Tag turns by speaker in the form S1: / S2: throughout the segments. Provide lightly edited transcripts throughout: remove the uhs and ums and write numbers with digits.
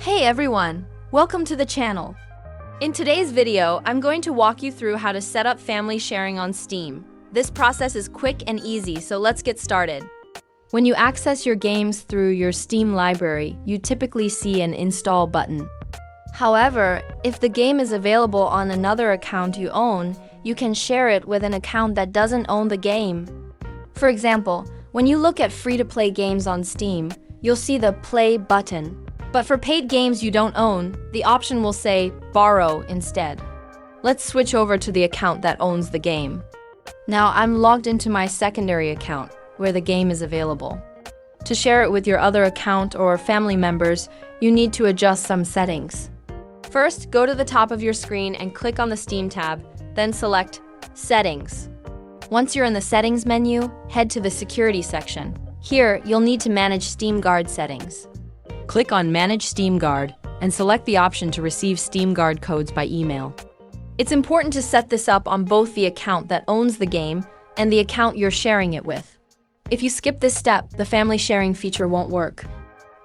S1: Hey everyone, welcome to the channel. In today's video, I'm going to walk you through how to set up family sharing on Steam. This process is quick and easy, so let's get started. When you access your games through your Steam library, you typically see an install button. However, if the game is available on another account you own, you can share it with an account that doesn't own the game. For example, when you look at free-to-play games on Steam, you'll see the Play button. But for paid games you don't own, the option will say Borrow instead. Let's switch over to the account that owns the game. Now I'm logged into my secondary account, where the game is available. To share it with your other account or family members, you need to adjust some settings. First, go to the top of your screen and click on the Steam tab, then select Settings. Once you're in the Settings menu, head to the Security section. Here, you'll need to manage Steam Guard settings. Click on Manage Steam Guard and select the option to receive Steam Guard codes by email. It's important to set this up on both the account that owns the game and the account you're sharing it with. If you skip this step, the family sharing feature won't work.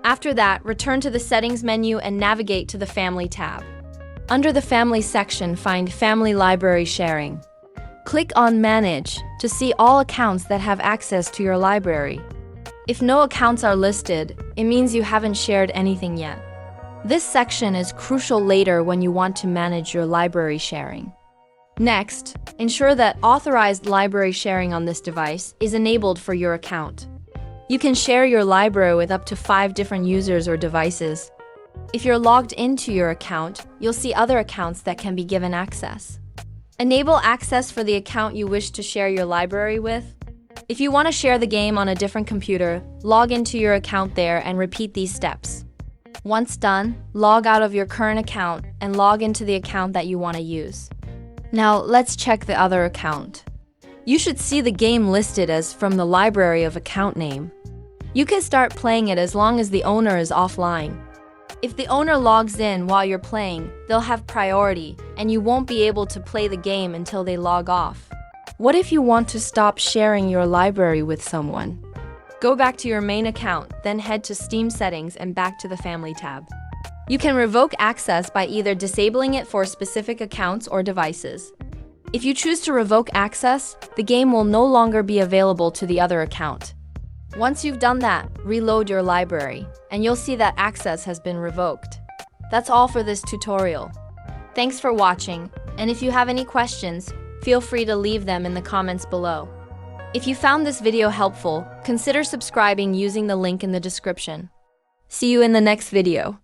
S1: After that, return to the Settings menu and navigate to the Family tab. Under the Family section, find Family Library Sharing. Click on Manage to see all accounts that have access to your library. If no accounts are listed, it means you haven't shared anything yet. This section is crucial later when you want to manage your library sharing. Next, ensure that authorized library sharing on this device is enabled for your account. You can share your library with up to 5 different users or devices. If you're logged into your account, you'll see other accounts that can be given access. Enable access for the account you wish to share your library with. If you want to share the game on a different computer, log into your account there and repeat these steps. Once done, log out of your current account and log into the account that you want to use. Now, let's check the other account. You should see the game listed as from the library of account name. You can start playing it as long as the owner is offline. If the owner logs in while you're playing, they'll have priority, and you won't be able to play the game until they log off. What if you want to stop sharing your library with someone? Go back to your main account, then head to Steam Settings and back to the Family tab. You can revoke access by either disabling it for specific accounts or devices. If you choose to revoke access, the game will no longer be available to the other account. Once you've done that, reload your library, and you'll see that access has been revoked. That's all for this tutorial. Thanks for watching, and if you have any questions, feel free to leave them in the comments below. If you found this video helpful, consider subscribing using the link in the description. See you in the next video.